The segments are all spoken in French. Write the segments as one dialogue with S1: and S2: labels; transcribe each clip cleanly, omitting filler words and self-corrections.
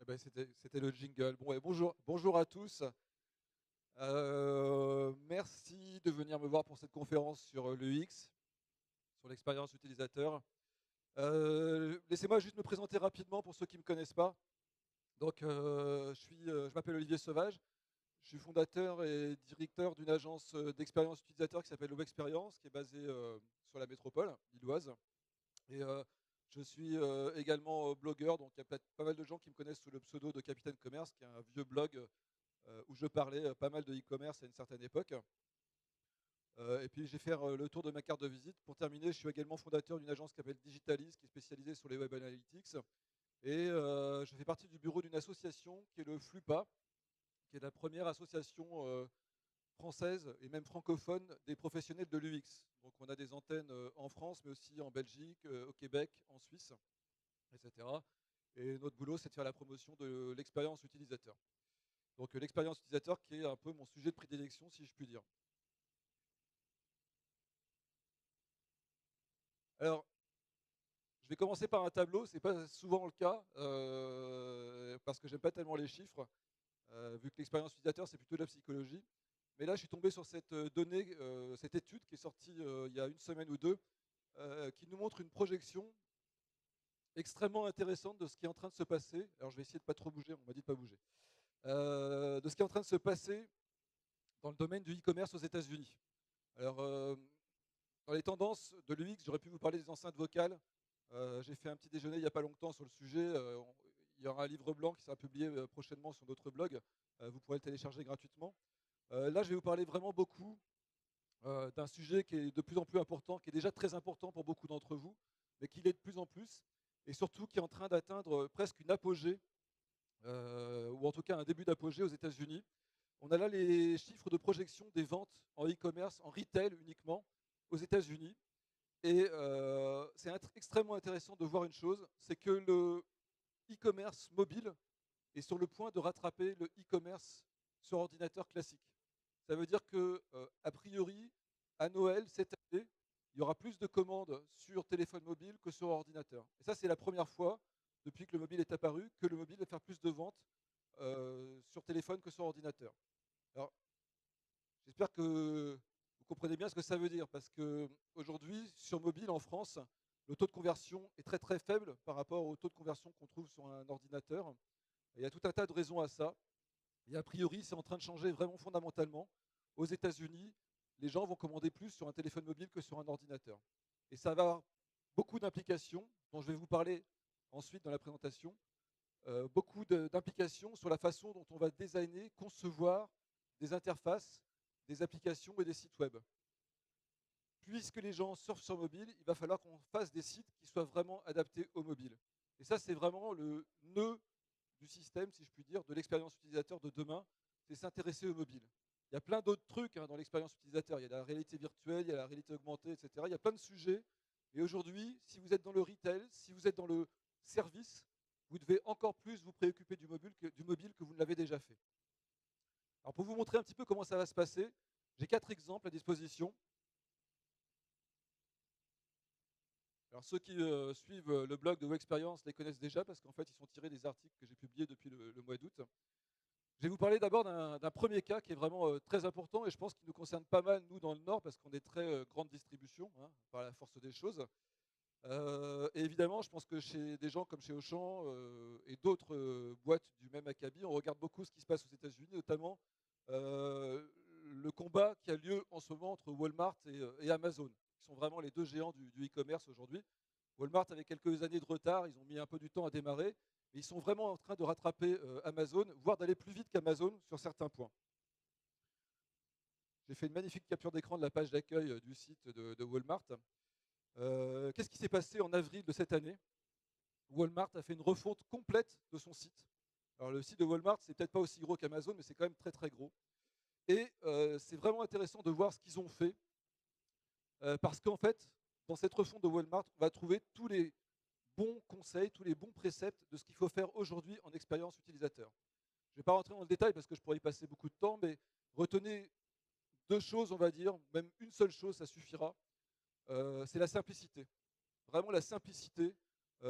S1: Eh ben, c'était le jingle. Bon, et bonjour à tous. Merci de venir me voir pour cette conférence sur l'UX, sur l'expérience utilisateur. Laissez-moi juste me présenter rapidement pour ceux qui ne me connaissent pas. Donc, je m'appelle Olivier Sauvage. Je suis fondateur et directeur d'une agence d'expérience utilisateur qui s'appelle Experience, qui est basée sur la métropole lilloise. Et je suis également blogueur, donc il y a peut-être pas mal de gens qui me connaissent sous le pseudo de Capitaine Commerce, qui est un vieux blog où je parlais pas mal de e-commerce à une certaine époque. Et puis j'ai fait le tour de ma carte de visite. Pour terminer, je suis également fondateur d'une agence qui s'appelle Digitalis, qui est spécialisée sur les web analytics. Et je fais partie du bureau d'une association qui est le FLUPA, qui est la première association française et même francophone des professionnels de l'UX. Donc on a des antennes en France, mais aussi en Belgique, au Québec, en Suisse, etc. Et notre boulot, c'est de faire la promotion de l'expérience utilisateur. Donc l'expérience utilisateur qui est un peu mon sujet de prédilection, si je puis dire. Alors, je vais commencer par un tableau, ce n'est pas souvent le cas, parce que j'aime pas tellement les chiffres, vu que l'expérience utilisateur, c'est plutôt de la psychologie. Mais là, je suis tombé sur cette donnée, cette étude qui est sortie il y a une semaine ou deux, qui nous montre une projection extrêmement intéressante de ce qui est en train de se passer. Alors, je vais essayer de ne pas trop bouger, on m'a dit de ne pas bouger. De ce qui est en train de se passer dans le domaine du e-commerce aux États-Unis. Alors, dans les tendances de l'UX, j'aurais pu vous parler des enceintes vocales. J'ai fait un petit déjeuner il n'y a pas longtemps sur le sujet. Il y aura un livre blanc qui sera publié prochainement sur notre blog. Vous pourrez le télécharger gratuitement. Là, je vais vous parler vraiment beaucoup d'un sujet qui est de plus en plus important, qui est déjà très important pour beaucoup d'entre vous, mais qui l'est de plus en plus, et surtout qui est en train d'atteindre presque une apogée, ou en tout cas un début d'apogée aux États-Unis. On a là les chiffres de projection des ventes en e-commerce, en retail uniquement, aux États-Unis. Et c'est extrêmement intéressant de voir une chose, c'est que le e-commerce mobile est sur le point de rattraper le e-commerce sur ordinateur classique. Ça veut dire que, a priori, à Noël, cette année, il y aura plus de commandes sur téléphone mobile que sur ordinateur. Et ça, c'est la première fois, depuis que le mobile est apparu, que le mobile va faire plus de ventes sur téléphone que sur ordinateur. Alors, j'espère que vous comprenez bien ce que ça veut dire, parce qu'aujourd'hui, sur mobile en France, le taux de conversion est très très faible par rapport au taux de conversion qu'on trouve sur un ordinateur. Et il y a tout un tas de raisons à ça. Et a priori, c'est en train de changer vraiment fondamentalement. Aux États-Unis, les gens vont commander plus sur un téléphone mobile que sur un ordinateur. Et ça va avoir beaucoup d'implications, dont je vais vous parler ensuite dans la présentation, beaucoup d'implications sur la façon dont on va designer, concevoir des interfaces, des applications et des sites web. Puisque les gens surfent sur mobile, il va falloir qu'on fasse des sites qui soient vraiment adaptés au mobile. Et ça, c'est vraiment le nœud du système, si je puis dire, de l'expérience utilisateur de demain, c'est s'intéresser au mobile. Il y a plein d'autres trucs dans l'expérience utilisateur. Il y a la réalité virtuelle, il y a la réalité augmentée, etc. Il y a plein de sujets. Et aujourd'hui, si vous êtes dans le retail, si vous êtes dans le service, vous devez encore plus vous préoccuper du mobile que vous ne l'avez déjà fait. Alors pour vous montrer un petit peu comment ça va se passer, j'ai 4 exemples à disposition. Alors ceux qui suivent le blog de Experience les connaissent déjà parce qu'en fait ils sont tirés des articles que j'ai publiés depuis le mois d'août. Je vais vous parler d'abord d'un premier cas qui est vraiment très important et je pense qu'il nous concerne pas mal nous dans le Nord parce qu'on est très grande distribution hein, par la force des choses. Et évidemment, je pense que chez des gens comme chez Auchan et d'autres boîtes du même acabit, on regarde beaucoup ce qui se passe aux États-Unis, notamment le combat qui a lieu en ce moment entre Walmart et Amazon, qui sont vraiment les deux géants du e-commerce aujourd'hui. Walmart avait quelques années de retard, ils ont mis un peu du temps à démarrer, mais ils sont vraiment en train de rattraper Amazon, voire d'aller plus vite qu'Amazon sur certains points. J'ai fait une magnifique capture d'écran de la page d'accueil du site de Walmart. Qu'est-ce qui s'est passé en avril de cette année? Walmart a fait une refonte complète de son site. Alors le site de Walmart, c'est peut-être pas aussi gros qu'Amazon, mais c'est quand même très très gros. Et c'est vraiment intéressant de voir ce qu'ils ont fait, parce qu'en fait, dans cette refonte de Walmart, on va trouver tous les bons conseils, tous les bons préceptes de ce qu'il faut faire aujourd'hui en expérience utilisateur. Je ne vais pas rentrer dans le détail parce que je pourrais y passer beaucoup de temps, mais retenez deux choses, on va dire, même une seule chose, ça suffira. C'est la simplicité. Vraiment la simplicité.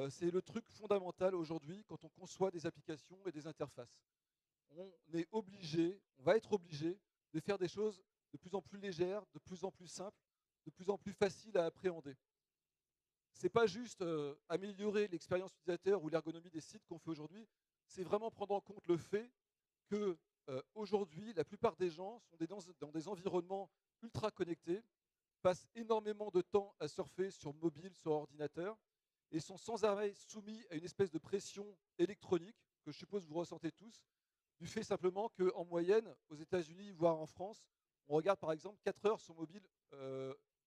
S1: C'est le truc fondamental aujourd'hui quand on conçoit des applications et des interfaces. On va être obligé de faire des choses de plus en plus légères, de plus en plus simples, de plus en plus faciles à appréhender. Ce n'est pas juste améliorer l'expérience utilisateur ou l'ergonomie des sites qu'on fait aujourd'hui, c'est vraiment prendre en compte le fait que aujourd'hui, la plupart des gens sont dans des environnements ultra connectés, passent énormément de temps à surfer sur mobile, sur ordinateur, et sont sans arrêt soumis à une espèce de pression électronique, que je suppose vous ressentez tous, du fait simplement qu'en moyenne, aux États-Unis, voire en France, on regarde par exemple 4 heures sur mobile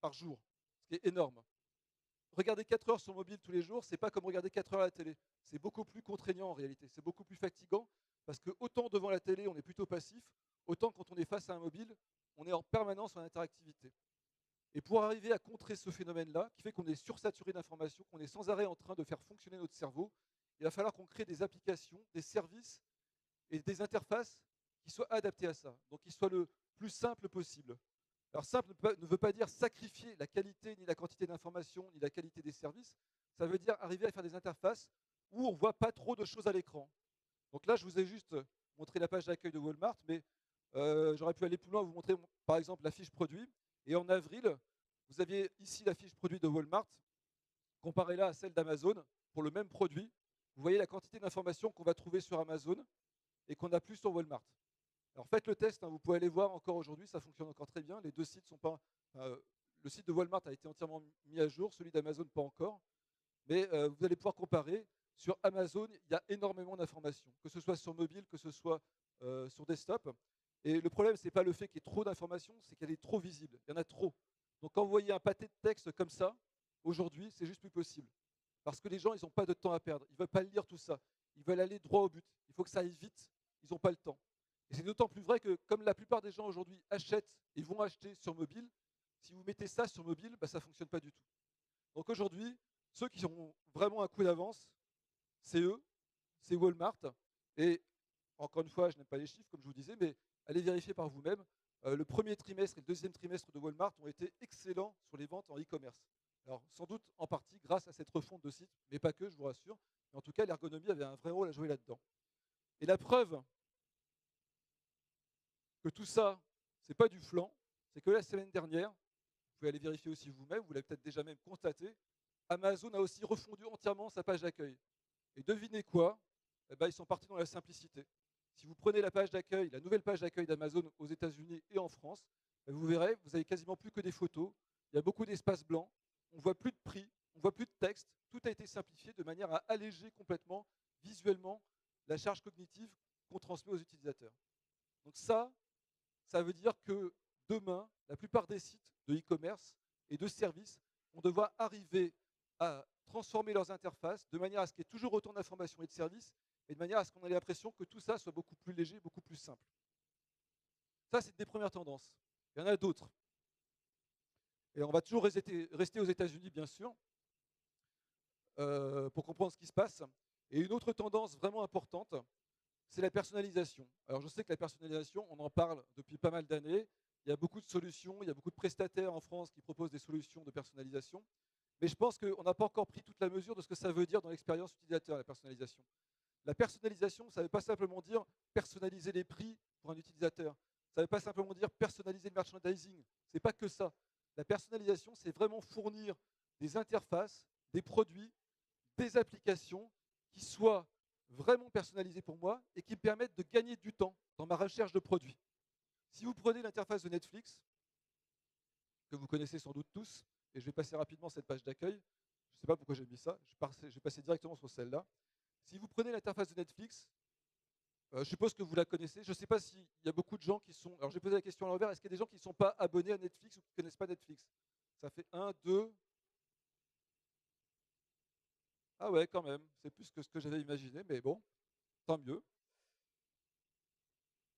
S1: par jour, ce qui est énorme. Regarder 4 heures sur mobile tous les jours, c'est pas comme regarder 4 heures à la télé. C'est beaucoup plus contraignant en réalité, c'est beaucoup plus fatigant, parce que autant devant la télé, on est plutôt passif, autant quand on est face à un mobile, on est en permanence en interactivité. Et pour arriver à contrer ce phénomène-là, qui fait qu'on est sursaturé d'informations, qu'on est sans arrêt en train de faire fonctionner notre cerveau, il va falloir qu'on crée des applications, des services et des interfaces qui soient adaptées à ça, donc qui soient le plus simple possible. Alors simple ne veut pas dire sacrifier la qualité ni la quantité d'informations ni la qualité des services, ça veut dire arriver à faire des interfaces où on ne voit pas trop de choses à l'écran. Donc là, je vous ai juste montré la page d'accueil de Walmart, mais j'aurais pu aller plus loin, vous montrer par exemple la fiche produit. Et en avril, vous aviez ici la fiche produit de Walmart, comparée-la à celle d'Amazon pour le même produit. Vous voyez la quantité d'informations qu'on va trouver sur Amazon et qu'on n'a plus sur Walmart. Alors faites le test, hein, vous pouvez aller voir encore aujourd'hui, ça fonctionne encore très bien. Les deux sites sont pas. Le site de Walmart a été entièrement mis à jour, celui d'Amazon pas encore. Mais vous allez pouvoir comparer. Sur Amazon, il y a énormément d'informations, que ce soit sur mobile, que ce soit sur desktop. Et le problème, ce n'est pas le fait qu'il y ait trop d'informations, c'est qu'elle est trop visible. Il y en a trop. Donc quand vous voyez un pâté de texte comme ça, aujourd'hui, c'est juste plus possible. Parce que les gens, ils n'ont pas de temps à perdre. Ils ne veulent pas lire tout ça. Ils veulent aller droit au but. Il faut que ça aille vite. Ils n'ont pas le temps. Et c'est d'autant plus vrai que comme la plupart des gens aujourd'hui achètent et vont acheter sur mobile, si vous mettez ça sur mobile, bah, ça ne fonctionne pas du tout. Donc aujourd'hui, ceux qui ont vraiment un coup d'avance, c'est eux, c'est Walmart. Et encore une fois, je n'aime pas les chiffres, comme je vous disais, mais allez vérifier par vous-même. Le premier trimestre et le deuxième trimestre de Walmart ont été excellents sur les ventes en e-commerce. Alors, sans doute en partie grâce à cette refonte de site, mais pas que, je vous rassure. Mais en tout cas, l'ergonomie avait un vrai rôle à jouer là-dedans. Et la preuve que tout ça, c'est pas du flan, c'est que la semaine dernière, vous pouvez aller vérifier aussi vous-même, vous l'avez peut-être déjà même constaté, Amazon a aussi refondu entièrement sa page d'accueil. Et devinez quoi? Eh ben, ils sont partis dans la simplicité. Si vous prenez la page d'accueil, la nouvelle page d'accueil d'Amazon aux États-Unis et en France, vous verrez, vous avez quasiment plus que des photos. Il y a beaucoup d'espaces blancs. On ne voit plus de prix, on ne voit plus de texte. Tout a été simplifié de manière à alléger complètement, visuellement, la charge cognitive qu'on transmet aux utilisateurs. Donc ça veut dire que demain, la plupart des sites de e-commerce et de services vont devoir arriver à transformer leurs interfaces de manière à ce qu'il y ait toujours autant d'informations et de services, et de manière à ce qu'on ait l'impression que tout ça soit beaucoup plus léger, beaucoup plus simple. Ça, c'est des premières tendances. Il y en a d'autres. Et on va toujours rester aux États-Unis, bien sûr, pour comprendre ce qui se passe. Et une autre tendance vraiment importante, c'est la personnalisation. Alors je sais que la personnalisation, on en parle depuis pas mal d'années. Il y a beaucoup de solutions, il y a beaucoup de prestataires en France qui proposent des solutions de personnalisation. Mais je pense qu'on n'a pas encore pris toute la mesure de ce que ça veut dire dans l'expérience utilisateur, la personnalisation. La personnalisation, ça ne veut pas simplement dire personnaliser les prix pour un utilisateur. Ça ne veut pas simplement dire personnaliser le merchandising. Ce n'est pas que ça. La personnalisation, c'est vraiment fournir des interfaces, des produits, des applications qui soient vraiment personnalisées pour moi et qui me permettent de gagner du temps dans ma recherche de produits. Si vous prenez l'interface de Netflix, que vous connaissez sans doute tous, et je vais passer rapidement cette page d'accueil, je ne sais pas pourquoi j'ai mis ça, je vais passer directement sur celle-là. Si vous prenez l'interface de Netflix, je suppose que vous la connaissez. Je ne sais pas s'il y a beaucoup de gens qui sont... Alors j'ai posé la question à l'envers, est-ce qu'il y a des gens qui ne sont pas abonnés à Netflix ou qui ne connaissent pas Netflix? Ça fait 1, 2... Ah ouais, quand même, c'est plus que ce que j'avais imaginé, mais bon, tant mieux.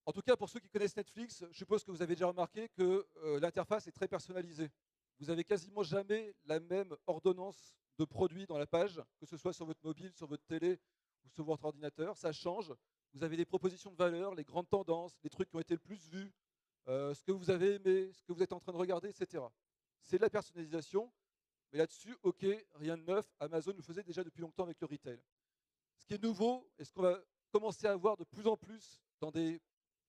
S1: En tout cas, pour ceux qui connaissent Netflix, je suppose que vous avez déjà remarqué que l'interface est très personnalisée. Vous n'avez quasiment jamais la même ordonnance de produits dans la page, que ce soit sur votre mobile, sur votre télé ou sur votre ordinateur. Ça change. Vous avez des propositions de valeur, les grandes tendances, les trucs qui ont été le plus vus, ce que vous avez aimé, ce que vous êtes en train de regarder, etc. C'est de la personnalisation. Mais là-dessus, ok, rien de neuf. Amazon le faisait déjà depuis longtemps avec le retail. Ce qui est nouveau, et ce qu'on va commencer à voir de plus en plus dans des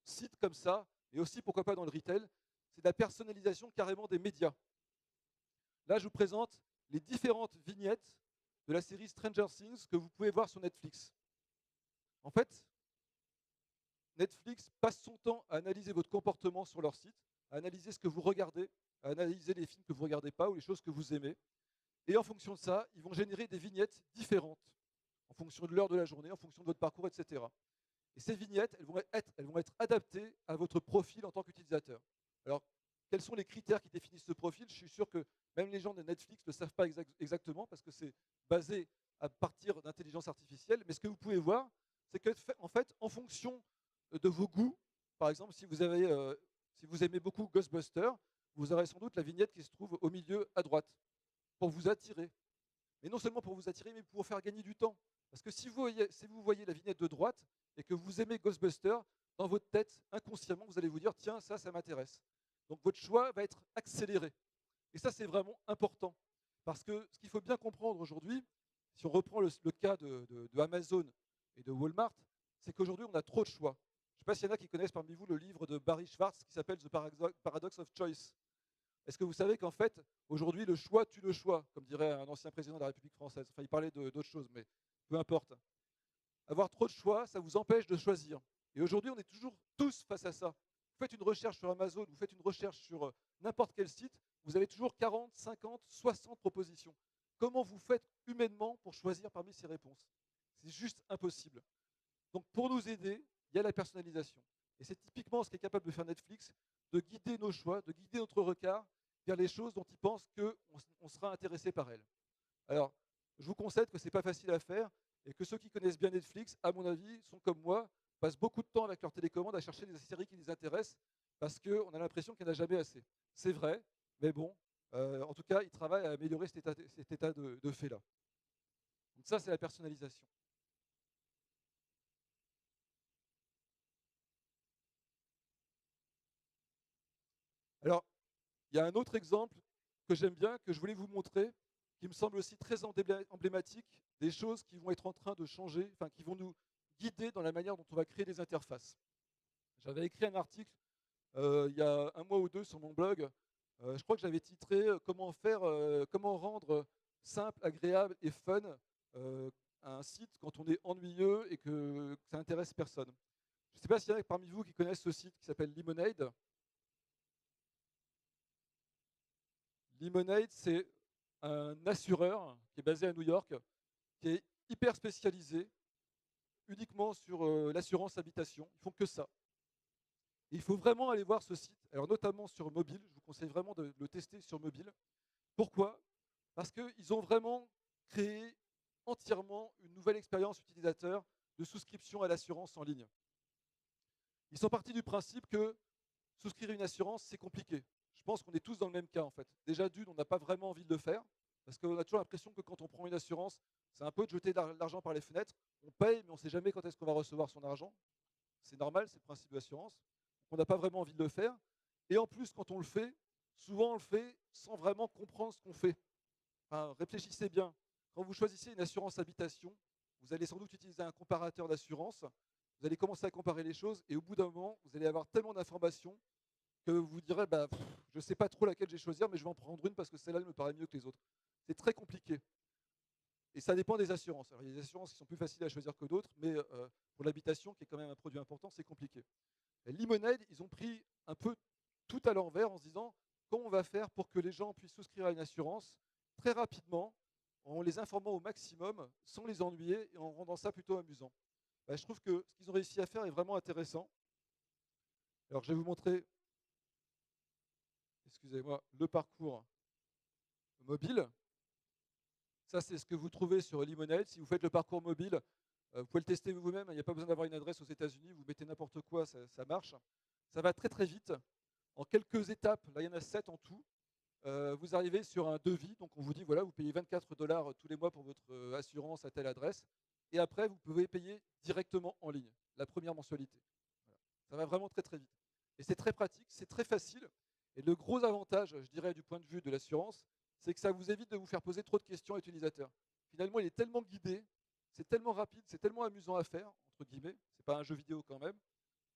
S1: sites comme ça, et aussi pourquoi pas dans le retail, c'est de la personnalisation carrément des médias. Là, je vous présente les différentes vignettes de la série Stranger Things que vous pouvez voir sur Netflix. En fait, Netflix passe son temps à analyser votre comportement sur leur site, à analyser ce que vous regardez, à analyser les films que vous ne regardez pas ou les choses que vous aimez. Et en fonction de ça, ils vont générer des vignettes différentes, en fonction de l'heure de la journée, en fonction de votre parcours, etc. Et ces vignettes, elles vont être adaptées à votre profil en tant qu'utilisateur. Alors, quels sont les critères qui définissent ce profil? Je suis sûr que même les gens de Netflix ne le savent pas exactement parce que c'est basé à partir d'intelligence artificielle. Mais ce que vous pouvez voir, c'est que en fait, en fonction de vos goûts, par exemple, si vous aimez beaucoup Ghostbusters, vous aurez sans doute la vignette qui se trouve au milieu à droite pour vous attirer. Mais non seulement pour vous attirer, mais pour vous faire gagner du temps. Parce que si vous voyez la vignette de droite et que vous aimez Ghostbusters, dans votre tête, inconsciemment, vous allez vous dire, tiens, ça m'intéresse. Donc votre choix va être accéléré. Et ça, c'est vraiment important. Parce que ce qu'il faut bien comprendre aujourd'hui, si on reprend le cas de Amazon et de Walmart, c'est qu'aujourd'hui, on a trop de choix. Je ne sais pas s'il y en a qui connaissent parmi vous le livre de Barry Schwartz qui s'appelle The Paradox of Choice. Est-ce que vous savez qu'en fait, aujourd'hui, le choix tue le choix, comme dirait un ancien président de la République française. Enfin, il parlait d'autres choses, mais peu importe. Avoir trop de choix, ça vous empêche de choisir. Et aujourd'hui, on est toujours tous face à ça. Vous faites une recherche sur Amazon, vous faites une recherche sur n'importe quel site, vous avez toujours 40, 50, 60 propositions. Comment vous faites humainement pour choisir parmi ces réponses? C'est juste impossible. Donc pour nous aider, il y a la personnalisation. Et c'est typiquement ce qu'est capable de faire Netflix, de guider nos choix, de guider notre regard vers les choses dont ils pensent qu'on sera intéressé par elles. Alors, je vous concède que ce n'est pas facile à faire et que ceux qui connaissent bien Netflix, à mon avis, sont comme moi, passent beaucoup de temps avec leur télécommande à chercher des séries qui les intéressent parce qu'on a l'impression qu'il n'y en a jamais assez. C'est vrai, mais bon, en tout cas, ils travaillent à améliorer cet état de fait-là. Donc ça, c'est la personnalisation. Alors, il y a un autre exemple que j'aime bien, que je voulais vous montrer, qui me semble aussi très emblématique des choses qui vont être en train de changer, enfin qui vont nous guider dans la manière dont on va créer des interfaces. J'avais écrit un article il y a un mois ou deux sur mon blog. Je crois que j'avais titré comment rendre simple, agréable et fun un site quand on est ennuyeux et que ça intéresse personne. Je ne sais pas s'il y en a parmi vous qui connaissent ce site qui s'appelle Lemonade. Lemonade, c'est un assureur qui est basé à New York, qui est hyper spécialisé uniquement sur l'assurance habitation. Ils font que ça. Et il faut vraiment aller voir ce site, alors notamment sur mobile. Je vous conseille vraiment de le tester sur mobile. Pourquoi? Parce qu'ils ont vraiment créé entièrement une nouvelle expérience utilisateur de souscription à l'assurance en ligne. Ils sont partis du principe que souscrire une assurance, c'est compliqué. Je pense qu'on est tous dans le même cas en fait. Déjà d'une, on n'a pas vraiment envie de le faire, parce qu'on a toujours l'impression que quand on prend une assurance, c'est un peu de jeter de l'argent par les fenêtres. On paye, mais on ne sait jamais quand est-ce qu'on va recevoir son argent. C'est normal, c'est le principe de l'assurance. On n'a pas vraiment envie de le faire. Et en plus, quand on le fait, souvent on le fait sans vraiment comprendre ce qu'on fait. Enfin, réfléchissez bien. Quand vous choisissez une assurance habitation, vous allez sans doute utiliser un comparateur d'assurance. Vous allez commencer à comparer les choses et au bout d'un moment, vous allez avoir tellement d'informations que vous vous direz, bah, je ne sais pas trop laquelle je vais choisir, mais je vais en prendre une parce que celle-là me paraît mieux que les autres. C'est très compliqué. Et ça dépend des assurances. Alors, il y a des assurances qui sont plus faciles à choisir que d'autres, mais pour l'habitation, qui est quand même un produit important, c'est compliqué. Et Lemonade, ils ont pris un peu tout à l'envers en se disant, comment on va faire pour que les gens puissent souscrire à une assurance très rapidement, en les informant au maximum, sans les ennuyer et en rendant ça plutôt amusant. Bah, je trouve que ce qu'ils ont réussi à faire est vraiment intéressant. Alors, je vais vous montrer, excusez-moi, le parcours mobile. Ça, c'est ce que vous trouvez sur Lemonade. Si vous faites le parcours mobile, vous pouvez le tester vous-même. Il n'y a pas besoin d'avoir une adresse aux États-Unis. Vous mettez n'importe quoi, ça marche. Ça va très très vite. En quelques étapes, là il y en a 7 en tout, vous arrivez sur un devis. Donc on vous dit, voilà, vous payez 24 dollars tous les mois pour votre assurance à telle adresse. Et après, vous pouvez payer directement en ligne, la première mensualité. Voilà. Ça va vraiment très très vite. Et c'est très pratique, c'est très facile. Et le gros avantage, je dirais, du point de vue de l'assurance, c'est que ça vous évite de vous faire poser trop de questions à l'utilisateur. Finalement, il est tellement guidé, c'est tellement rapide, c'est tellement amusant à faire, entre guillemets, c'est pas un jeu vidéo quand même,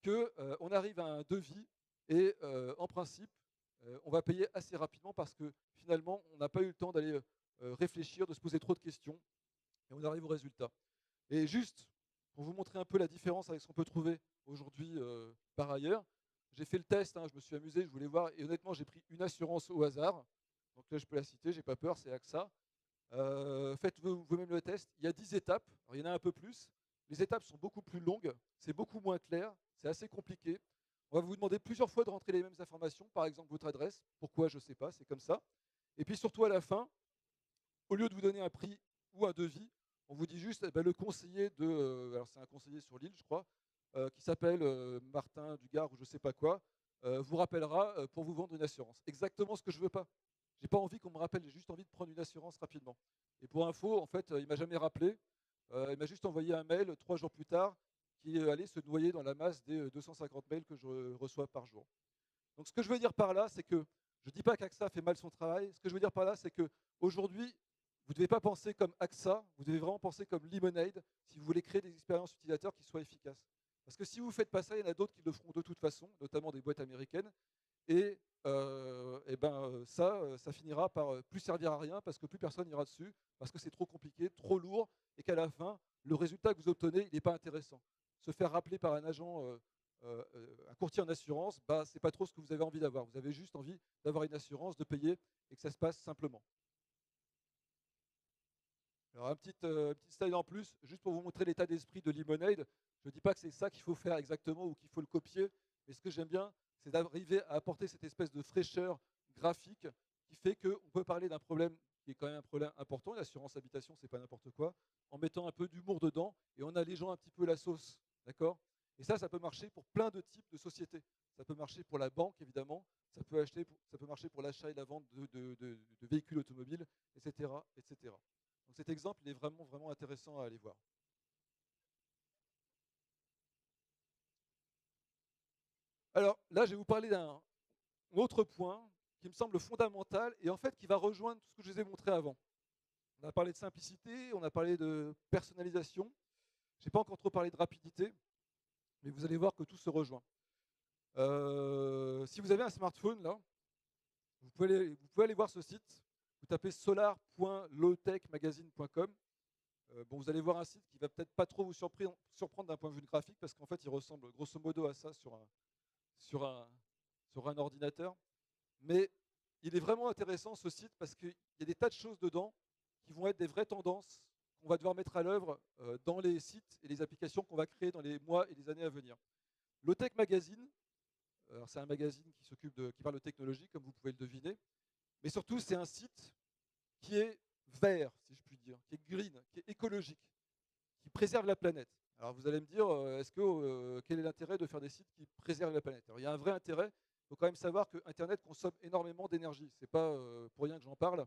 S1: qu'on arrive à un devis et en principe, on va payer assez rapidement parce que finalement, on n'a pas eu le temps d'aller réfléchir, de se poser trop de questions et on arrive au résultat. Et juste pour vous montrer un peu la différence avec ce qu'on peut trouver aujourd'hui par ailleurs, j'ai fait le test, hein, je me suis amusé, je voulais voir, et honnêtement, j'ai pris une assurance au hasard. Donc là, je peux la citer, j'ai pas peur, c'est AXA. Faites vous-même le test. Il y a 10 étapes, alors, il y en a un peu plus. Les étapes sont beaucoup plus longues, c'est beaucoup moins clair, c'est assez compliqué. On va vous demander plusieurs fois de rentrer les mêmes informations, par exemple votre adresse. Pourquoi, je ne sais pas, c'est comme ça. Et puis surtout à la fin, au lieu de vous donner un prix ou un devis, on vous dit juste, le conseiller de, alors c'est un conseiller sur l'île, je crois, qui s'appelle Martin Dugard ou je ne sais pas quoi, vous rappellera pour vous vendre une assurance. Exactement ce que je ne veux pas. J'ai pas envie qu'on me rappelle, j'ai juste envie de prendre une assurance rapidement. Et pour info, en fait, il m'a jamais rappelé. Il m'a juste envoyé un mail 3 jours plus tard qui allait se noyer dans la masse des 250 mails que je reçois par jour. Donc ce que je veux dire par là, c'est que je ne dis pas qu'AXA fait mal son travail. Ce que je veux dire par là, c'est qu'aujourd'hui, vous ne devez pas penser comme AXA, vous devez vraiment penser comme Lemonade si vous voulez créer des expériences utilisateurs qui soient efficaces. Parce que si vous ne faites pas ça, il y en a d'autres qui le feront de toute façon, notamment des boîtes américaines. Et, ça finira par plus servir à rien parce que plus personne n'ira dessus, parce que c'est trop compliqué, trop lourd, et qu'à la fin, le résultat que vous obtenez, il n'est pas intéressant. Se faire rappeler par un agent, un courtier en assurance, ce n'est pas trop ce que vous avez envie d'avoir. Vous avez juste envie d'avoir une assurance, de payer, et que ça se passe simplement. Alors un petit slide en plus, juste pour vous montrer l'état d'esprit de Lemonade. Je ne dis pas que c'est ça qu'il faut faire exactement ou qu'il faut le copier, mais ce que j'aime bien, c'est d'arriver à apporter cette espèce de fraîcheur graphique qui fait qu'on peut parler d'un problème qui est quand même un problème important. L'assurance habitation, c'est pas n'importe quoi, en mettant un peu d'humour dedans et en allégeant un petit peu la sauce. D'accord? Et ça peut marcher pour plein de types de sociétés. Ça peut marcher pour la banque, évidemment. Ça peut marcher pour l'achat et la vente de véhicules automobiles, etc., etc. Donc cet exemple, il est vraiment, vraiment intéressant à aller voir. Alors là, je vais vous parler d'un autre point qui me semble fondamental et en fait qui va rejoindre tout ce que je vous ai montré avant. On a parlé de simplicité, on a parlé de personnalisation. Je n'ai pas encore trop parlé de rapidité, mais vous allez voir que tout se rejoint. Si vous avez un smartphone, là, vous pouvez aller voir ce site. Vous tapez solar.lowtechmagazine.com. Vous allez voir un site qui va peut-être pas trop vous surprendre d'un point de vue graphique parce qu'en fait, il ressemble grosso modo à ça sur un ordinateur. Mais il est vraiment intéressant ce site parce qu'il y a des tas de choses dedans qui vont être des vraies tendances qu'on va devoir mettre à l'œuvre dans les sites et les applications qu'on va créer dans les mois et les années à venir. Lowtech Magazine, c'est un magazine qui parle de technologie, comme vous pouvez le deviner, mais surtout c'est un site qui est vert, si je puis dire, qui est green, qui est écologique, qui préserve la planète. Alors vous allez me dire, quel est l'intérêt de faire des sites qui préservent la planète? Alors, il y a un vrai intérêt. Il faut quand même savoir que Internet consomme énormément d'énergie. Ce n'est pas pour rien que j'en parle.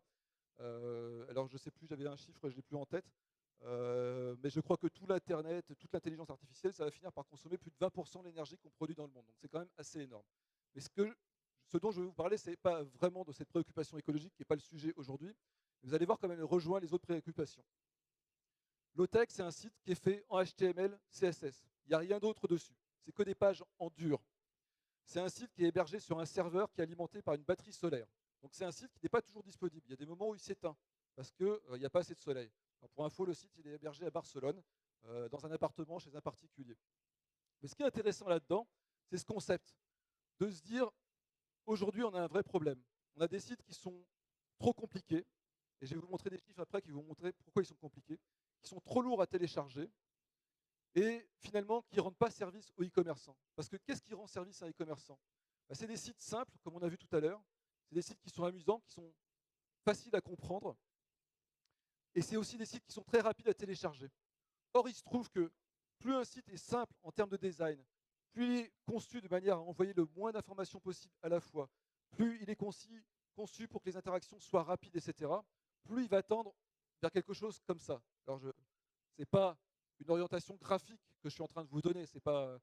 S1: Alors je ne sais plus, j'avais un chiffre, je ne l'ai plus en tête. Mais je crois que tout l'Internet, toute l'intelligence artificielle, ça va finir par consommer plus de 20% de l'énergie qu'on produit dans le monde. Donc c'est quand même assez énorme. Mais ce dont je vais vous parler, ce n'est pas vraiment de cette préoccupation écologique qui n'est pas le sujet aujourd'hui. Vous allez voir quand même, elle rejoint les autres préoccupations. Lowtech, c'est un site qui est fait en HTML, CSS. Il n'y a rien d'autre dessus. C'est que des pages en dur. C'est un site qui est hébergé sur un serveur qui est alimenté par une batterie solaire. Donc c'est un site qui n'est pas toujours disponible. Il y a des moments où il s'éteint parce qu'il n'y a pas assez de soleil. Alors pour info, le site il est hébergé à Barcelone, dans un appartement chez un particulier. Mais ce qui est intéressant là-dedans, c'est ce concept de se dire, aujourd'hui on a un vrai problème. On a des sites qui sont trop compliqués, et je vais vous montrer des chiffres après qui vont vous montrer pourquoi ils sont compliqués, qui sont trop lourds à télécharger, et finalement qui ne rendent pas service aux e-commerçants. Parce que qu'est-ce qui rend service à un e-commerçant? C'est des sites simples, comme on a vu tout à l'heure, c'est des sites qui sont amusants, qui sont faciles à comprendre, et c'est aussi des sites qui sont très rapides à télécharger. Or, il se trouve que plus un site est simple en termes de design, plus il est conçu de manière à envoyer le moins d'informations possible à la fois, plus il est conçu pour que les interactions soient rapides, etc., plus il va tendre vers quelque chose comme ça. Alors, ce n'est pas une orientation graphique que je suis en train de vous donner, ce n'est pas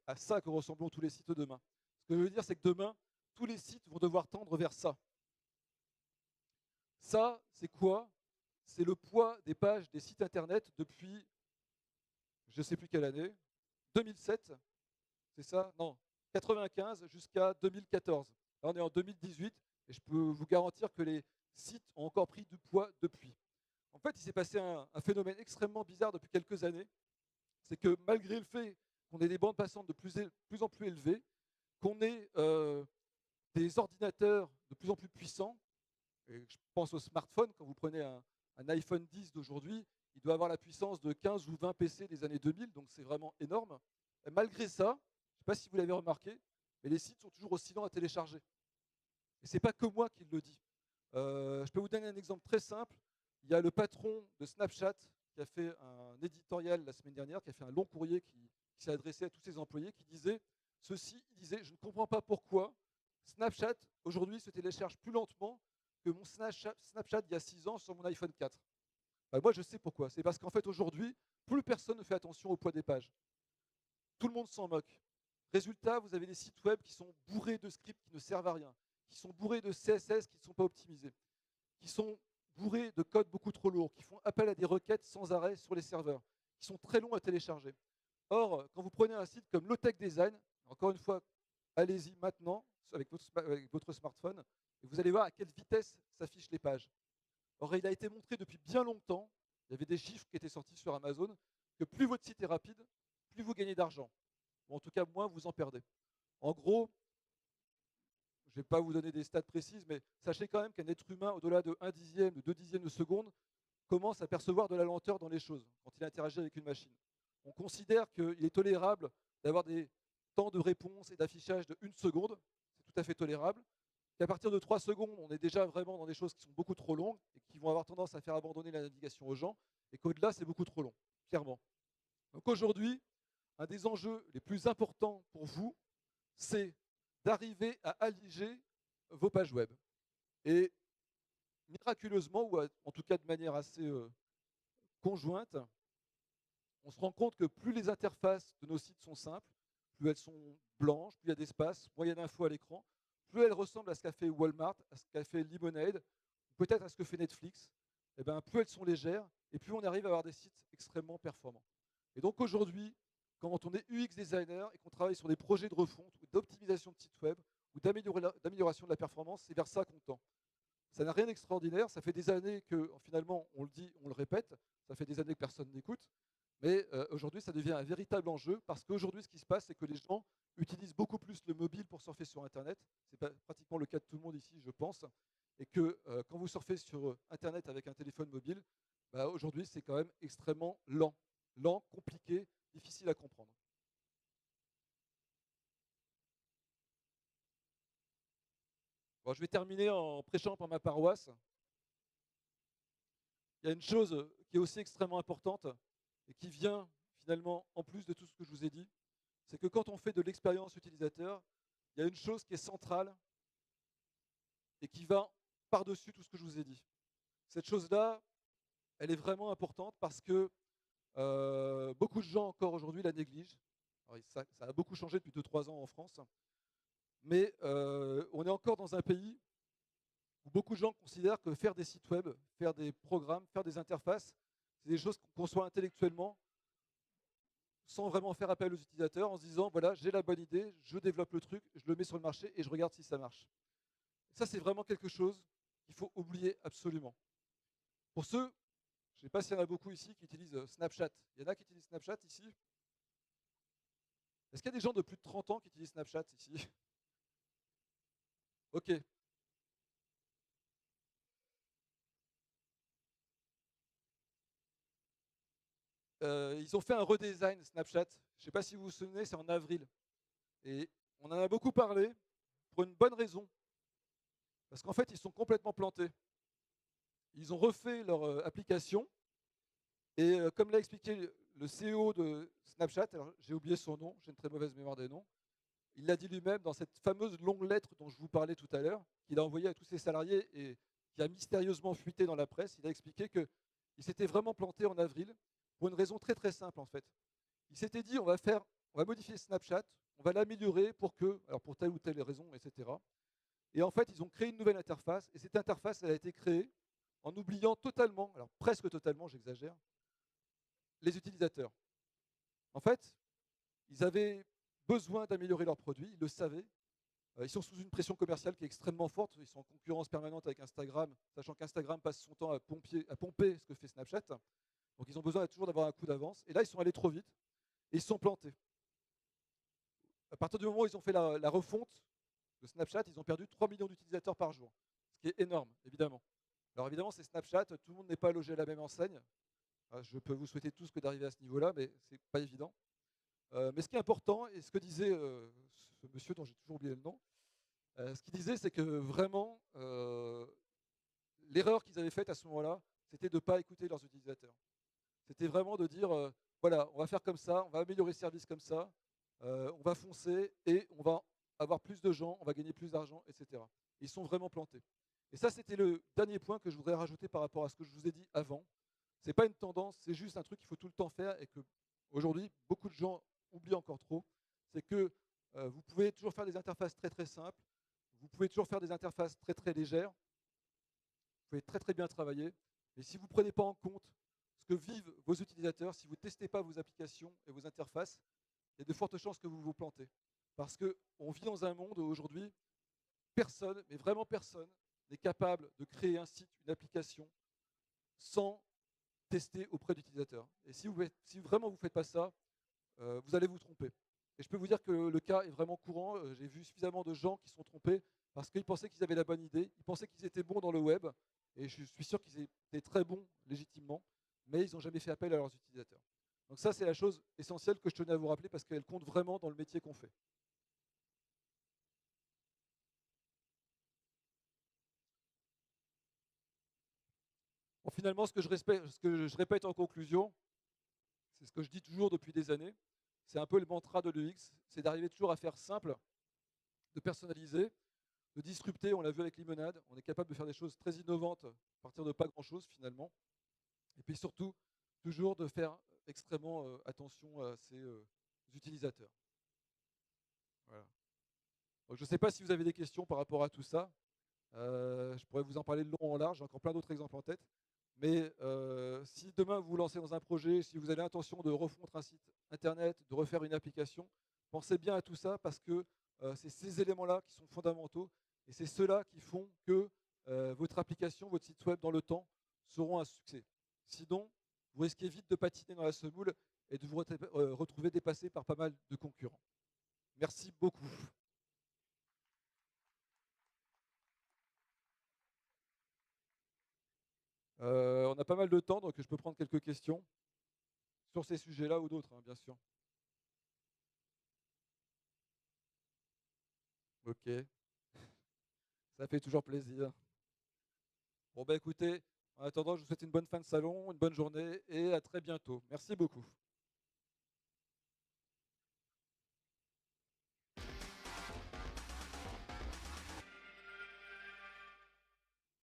S1: à ça que ressembleront tous les sites de demain. Ce que je veux dire, c'est que demain, tous les sites vont devoir tendre vers ça. Ça, c'est quoi? C'est le poids des pages des sites internet depuis, je ne sais plus quelle année, 2007, c'est ça? Non, 95 jusqu'à 2014. Là, on est en 2018 et je peux vous garantir que les sites ont encore pris du poids depuis. En fait, il s'est passé un phénomène extrêmement bizarre depuis quelques années. C'est que malgré le fait qu'on ait des bandes passantes de plus en plus élevées, qu'on ait des ordinateurs de plus en plus puissants, et je pense au smartphone, quand vous prenez un iPhone 10 d'aujourd'hui, il doit avoir la puissance de 15 ou 20 PC des années 2000, donc c'est vraiment énorme. Et malgré ça, je ne sais pas si vous l'avez remarqué, mais les sites sont toujours aussi lents à télécharger. Et ce n'est pas que moi qui le dis. Je peux vous donner un exemple très simple. Il y a le patron de Snapchat qui a fait un éditorial la semaine dernière, qui a fait un long courrier qui s'est adressé à tous ses employés, qui disait ceci, il disait, je ne comprends pas pourquoi Snapchat aujourd'hui se télécharge plus lentement que mon Snapchat il y a 6 ans sur mon iPhone 4. Moi, je sais pourquoi. C'est parce qu'en fait, aujourd'hui, plus personne ne fait attention au poids des pages. Tout le monde s'en moque. Résultat, vous avez des sites web qui sont bourrés de scripts qui ne servent à rien, qui sont bourrés de CSS qui ne sont pas optimisés, qui sont bourrés de code beaucoup trop lourd, qui font appel à des requêtes sans arrêt sur les serveurs, qui sont très longs à télécharger. Or, quand vous prenez un site comme Lowtech Design, encore une fois, allez-y maintenant avec votre smartphone, et vous allez voir à quelle vitesse s'affichent les pages. Or, il a été montré depuis bien longtemps, il y avait des chiffres qui étaient sortis sur Amazon, que plus votre site est rapide, plus vous gagnez d'argent. Ou en tout cas, moins vous en perdez. En gros, je ne vais pas vous donner des stats précises, mais sachez quand même qu'un être humain, au-delà de 1 dixième, de 2 dixièmes de seconde, commence à percevoir de la lenteur dans les choses quand il interagit avec une machine. On considère qu'il est tolérable d'avoir des temps de réponse et d'affichage de 1 seconde, c'est tout à fait tolérable, qu'à partir de 3 secondes, on est déjà vraiment dans des choses qui sont beaucoup trop longues et qui vont avoir tendance à faire abandonner la navigation aux gens, et qu'au-delà, c'est beaucoup trop long, clairement. Donc aujourd'hui, un des enjeux les plus importants pour vous, c'est d'arriver à alléger vos pages web. Et miraculeusement, ou en tout cas de manière assez conjointe, on se rend compte que plus les interfaces de nos sites sont simples, plus elles sont blanches, plus il y a d'espace, moins il y a d'infos à l'écran, plus elles ressemblent à ce qu'a fait Walmart, à ce qu'a fait Lemonade, ou peut-être à ce que fait Netflix, et bien, plus elles sont légères, et plus on arrive à avoir des sites extrêmement performants. Et donc aujourd'hui, quand on est UX designer et qu'on travaille sur des projets de refonte ou d'optimisation de sites web ou d'amélioration de la performance, c'est vers ça qu'on tend. Ça n'a rien d'extraordinaire, ça fait des années que finalement on le dit, on le répète, ça fait des années que personne n'écoute, mais aujourd'hui ça devient un véritable enjeu parce qu'aujourd'hui ce qui se passe c'est que les gens utilisent beaucoup plus le mobile pour surfer sur Internet, c'est pratiquement le cas de tout le monde ici je pense, et que quand vous surfez sur Internet avec un téléphone mobile, aujourd'hui c'est quand même extrêmement lent, compliqué, difficile à comprendre. Bon, je vais terminer en prêchant pour ma paroisse. Il y a une chose qui est aussi extrêmement importante et qui vient finalement en plus de tout ce que je vous ai dit, c'est que quand on fait de l'expérience utilisateur, il y a une chose qui est centrale et qui va par-dessus tout ce que je vous ai dit. Cette chose-là, elle est vraiment importante parce que beaucoup de gens encore aujourd'hui la négligent. Alors, ça a beaucoup changé depuis 2-3 ans en France, mais on est encore dans un pays où beaucoup de gens considèrent que faire des sites web, faire des programmes, faire des interfaces, c'est des choses qu'on conçoit intellectuellement sans vraiment faire appel aux utilisateurs en se disant voilà, j'ai la bonne idée, je développe le truc, je le mets sur le marché et je regarde si ça marche. Ça, c'est vraiment quelque chose qu'il faut oublier absolument. Pour ceux, je ne sais pas s'il y en a beaucoup ici qui utilisent Snapchat. Il y en a qui utilisent Snapchat ici? Est-ce qu'il y a des gens de plus de 30 ans qui utilisent Snapchat ici? Ok. Ils ont fait un redesign Snapchat. Je ne sais pas si vous vous souvenez, c'est en avril. Et on en a beaucoup parlé pour une bonne raison. Parce qu'en fait, ils sont complètement plantés. Ils ont refait leur application. Et comme l'a expliqué le CEO de Snapchat, alors j'ai oublié son nom, j'ai une très mauvaise mémoire des noms, il l'a dit lui-même dans cette fameuse longue lettre dont je vous parlais tout à l'heure, qu'il a envoyée à tous ses salariés et qui a mystérieusement fuité dans la presse. Il a expliqué qu'il s'était vraiment planté en avril pour une raison très très simple en fait. Il s'était dit on va modifier Snapchat, on va l'améliorer alors pour telle ou telle raison, etc. Et en fait, ils ont créé une nouvelle interface et cette interface, elle a été créée en oubliant totalement, alors presque totalement, j'exagère, les utilisateurs. En fait, ils avaient besoin d'améliorer leurs produits, ils le savaient. Ils sont sous une pression commerciale qui est extrêmement forte. Ils sont en concurrence permanente avec Instagram, sachant qu'Instagram passe son temps à pomper ce que fait Snapchat. Donc ils ont besoin toujours d'avoir un coup d'avance. Et là, ils sont allés trop vite et ils se sont plantés. À partir du moment où ils ont fait la refonte de Snapchat, ils ont perdu 3 millions d'utilisateurs par jour, ce qui est énorme, évidemment. Alors évidemment, c'est Snapchat, tout le monde n'est pas logé à la même enseigne. Je peux vous souhaiter tous que d'arriver à ce niveau-là, mais ce n'est pas évident. Mais ce qui est important, et ce que disait ce monsieur dont j'ai toujours oublié le nom, ce qu'il disait, c'est que vraiment, l'erreur qu'ils avaient faite à ce moment-là, c'était de ne pas écouter leurs utilisateurs. C'était vraiment de dire, voilà, on va faire comme ça, on va améliorer le service comme ça, on va foncer et on va avoir plus de gens, on va gagner plus d'argent, etc. Ils sont vraiment plantés. Et ça, c'était le dernier point que je voudrais rajouter par rapport à ce que je vous ai dit avant. Ce n'est pas une tendance, c'est juste un truc qu'il faut tout le temps faire et que aujourd'hui, beaucoup de gens oublient encore trop. C'est que vous pouvez toujours faire des interfaces très très simples, vous pouvez toujours faire des interfaces très très légères, vous pouvez très très bien travailler, mais si vous ne prenez pas en compte ce que vivent vos utilisateurs, si vous ne testez pas vos applications et vos interfaces, il y a de fortes chances que vous vous plantez. Parce qu'on vit dans un monde où aujourd'hui, personne, mais vraiment personne, n'est capable de créer un site, une application, sans tester auprès d'utilisateurs. Et si vraiment vous ne faites pas ça, vous allez vous tromper. Et je peux vous dire que le cas est vraiment courant. J'ai vu suffisamment de gens qui se sont trompés parce qu'ils pensaient qu'ils avaient la bonne idée, ils pensaient qu'ils étaient bons dans le web, et je suis sûr qu'ils étaient très bons légitimement, mais ils n'ont jamais fait appel à leurs utilisateurs. Donc ça, c'est la chose essentielle que je tenais à vous rappeler parce qu'elle compte vraiment dans le métier qu'on fait. Bon, finalement, ce que je répète en conclusion, c'est ce que je dis toujours depuis des années, c'est un peu le mantra de l'UX, c'est d'arriver toujours à faire simple, de personnaliser, de disrupter, on l'a vu avec Limonade, on est capable de faire des choses très innovantes à partir de pas grand-chose finalement. Et puis surtout, toujours de faire extrêmement attention à ses utilisateurs. Voilà. Donc, je ne sais pas si vous avez des questions par rapport à tout ça. Je pourrais vous en parler de long en large, j'ai encore plein d'autres exemples en tête. Mais si demain vous vous lancez dans un projet, si vous avez l'intention de refondre un site internet, de refaire une application, pensez bien à tout ça parce que c'est ces éléments-là qui sont fondamentaux et c'est ceux-là qui font que votre application, votre site web dans le temps seront un succès. Sinon, vous risquez vite de patiner dans la semoule et de vous retrouver dépassé par pas mal de concurrents. Merci beaucoup. On a pas mal de temps, donc je peux prendre quelques questions sur ces sujets-là ou d'autres, hein, bien sûr. Ok, ça fait toujours plaisir. Bon, bah écoutez, en attendant, je vous souhaite une bonne fin de salon, une bonne journée et à très bientôt. Merci beaucoup.